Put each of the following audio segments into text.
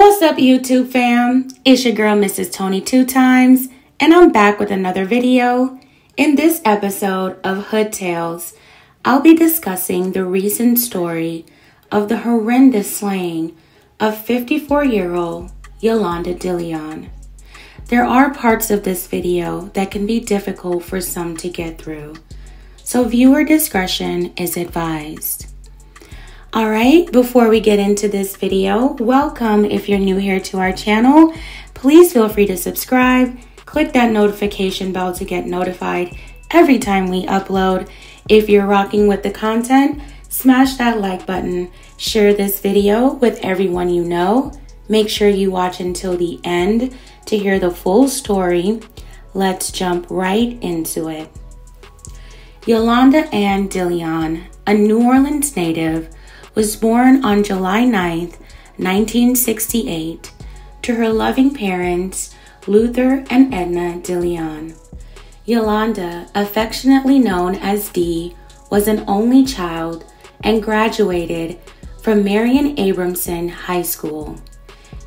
What's up, YouTube fam? It's your girl, Mrs. Tony 2 times, and I'm back with another video. In this episode of Hood Tales, I'll be discussing the recent story of the horrendous slaying of 54-year-old Yolanda Dillion. There are parts of this video that can be difficult for some to get through, so viewer discretion is advised. Alright, before we get into this video, welcome if you're new here to our channel. Please feel free to subscribe, click that notification bell to get notified every time we upload. If you're rocking with the content, smash that like button, share this video with everyone you know. Make sure you watch until the end to hear the full story. Let's jump right into it. Yolanda Ann Dillion, a New Orleans native, was born on July 9th, 1968, to her loving parents, Luther and Edna Dillion. Yolanda, affectionately known as Dee, was an only child and graduated from Marian Abramson High School.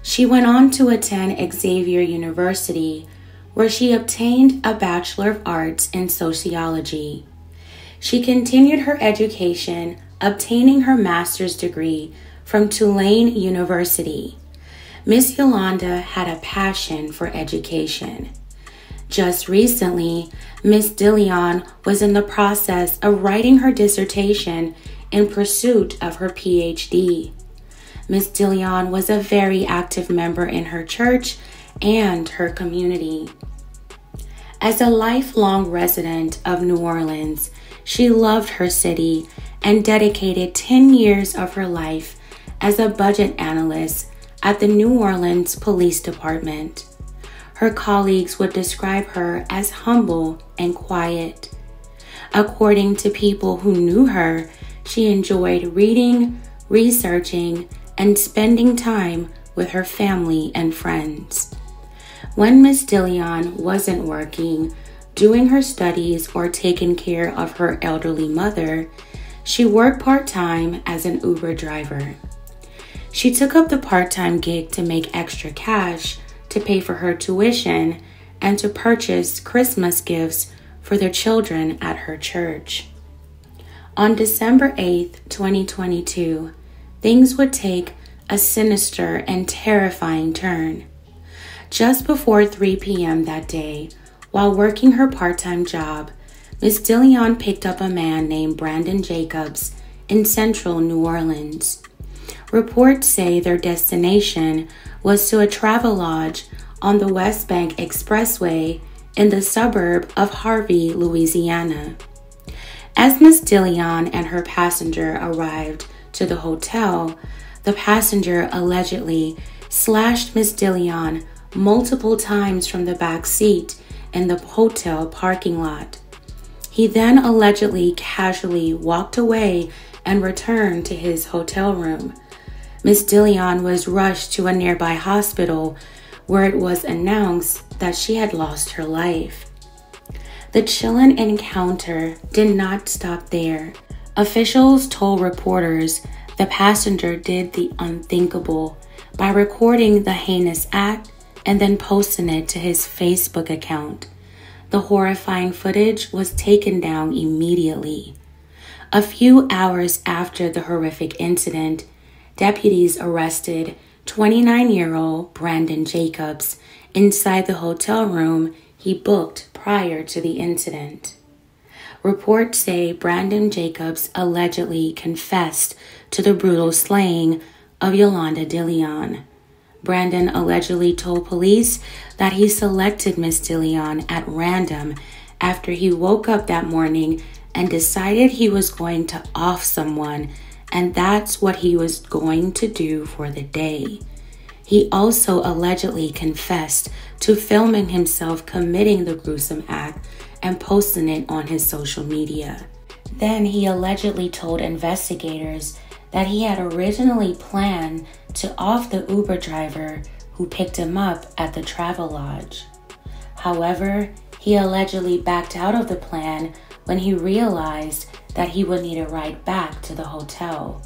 She went on to attend Xavier University, where she obtained a Bachelor of Arts in Sociology. She continued her education, obtaining her master's degree from Tulane University. Miss Yolanda had a passion for education. Just recently, Miss Dillion was in the process of writing her dissertation in pursuit of her PhD. Miss Dillion was a very active member in her church and her community. As a lifelong resident of New Orleans, she loved her city and dedicated 10 years of her life as a budget analyst at the New Orleans Police Department. Her colleagues would describe her as humble and quiet. According to people who knew her, she enjoyed reading, researching, and spending time with her family and friends. When Miss Dillion wasn't working, doing her studies, or taking care of her elderly mother, she worked part-time as an Uber driver. She took up the part-time gig to make extra cash to pay for her tuition and to purchase Christmas gifts for their children at her church. On December 8th, 2022, things would take a sinister and terrifying turn. Just before 3 p.m. that day, while working her part-time job, Miss Dillion picked up a man named Brandon Jacobs in central New Orleans. Reports say their destination was to a travel lodge on the West Bank Expressway in the suburb of Harvey, Louisiana. As Miss Dillion and her passenger arrived to the hotel, the passenger allegedly slashed Miss Dillion multiple times from the back seat in the hotel parking lot. He then allegedly casually walked away and returned to his hotel room. Miss Dillion was rushed to a nearby hospital where it was announced that she had lost her life. The chilling encounter did not stop there. Officials told reporters the passenger did the unthinkable by recording the heinous act and then posting it to his Facebook account. The horrifying footage was taken down immediately. A few hours after the horrific incident, deputies arrested 29-year-old Brandon Jacobs inside the hotel room he booked prior to the incident. Reports say Brandon Jacobs allegedly confessed to the brutal slaying of Yolanda Dillion. Brandon allegedly told police that he selected Miss Dillion at random after he woke up that morning and decided he was going to off someone, and that's what he was going to do for the day. He also allegedly confessed to filming himself committing the gruesome act and posting it on his social media. Then he allegedly told investigators that he had originally planned to off the Uber driver who picked him up at the travel lodge. However, he allegedly backed out of the plan when he realized that he would need a ride back to the hotel.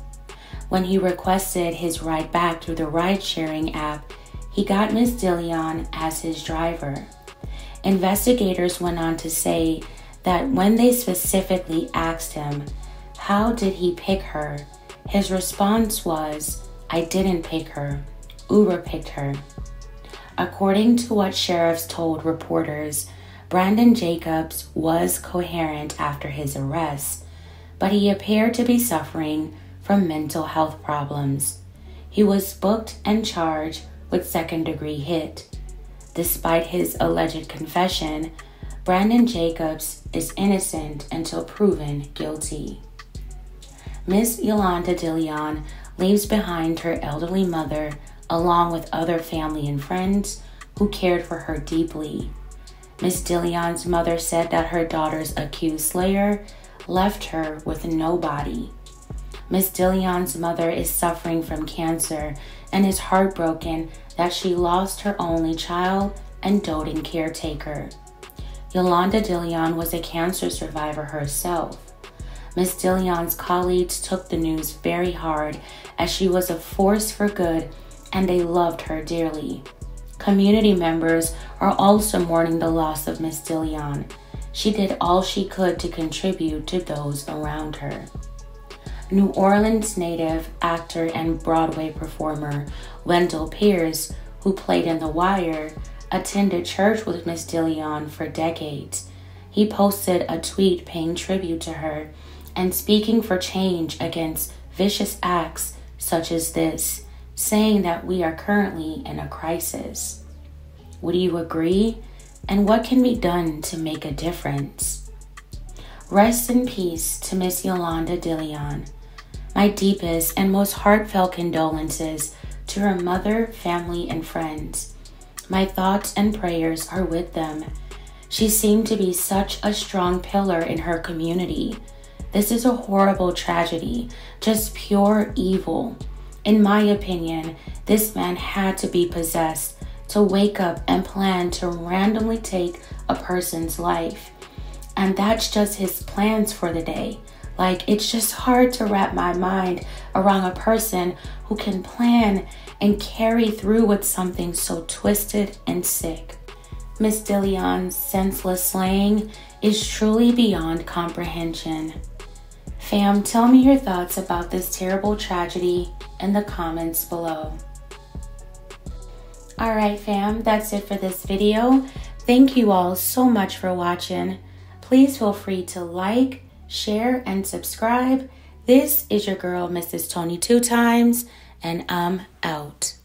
When he requested his ride back through the ride-sharing app, he got Miss Dillion as his driver. Investigators went on to say that when they specifically asked him, how did he pick her? His response was, I didn't pick her. Uber picked her. According to what sheriffs told reporters, Brandon Jacobs was coherent after his arrest, but he appeared to be suffering from mental health problems. He was booked and charged with second-degree hit. Despite his alleged confession, Brandon Jacobs is innocent until proven guilty. Miss Yolanda Dillion leaves behind her elderly mother along with other family and friends who cared for her deeply. Miss Dillion's mother said that her daughter's accused slayer left her with nobody. Miss Dillion's mother is suffering from cancer and is heartbroken that she lost her only child and doting caretaker. Yolanda Dillion was a cancer survivor herself. Miss Dillion's colleagues took the news very hard as she was a force for good and they loved her dearly. Community members are also mourning the loss of Miss Dillion. She did all she could to contribute to those around her. New Orleans native actor and Broadway performer Wendell Pierce, who played in The Wire, attended church with Miss Dillion for decades. He posted a tweet paying tribute to her and speaking for change against vicious acts such as this, saying that we are currently in a crisis. Would you agree? And what can be done to make a difference? Rest in peace to Miss Yolanda Dillion. My deepest and most heartfelt condolences to her mother, family, and friends. My thoughts and prayers are with them. She seemed to be such a strong pillar in her community. This is a horrible tragedy, just pure evil. In my opinion, this man had to be possessed to wake up and plan to randomly take a person's life. And that's just his plans for the day. Like, it's just hard to wrap my mind around a person who can plan and carry through with something so twisted and sick. Miss Dillion's senseless slaying is truly beyond comprehension. Fam, tell me your thoughts about this terrible tragedy in the comments below. Alright fam, that's it for this video. Thank you all so much for watching. Please feel free to like, share, and subscribe. This is your girl, Mrs. Tony 2 Times, and I'm out.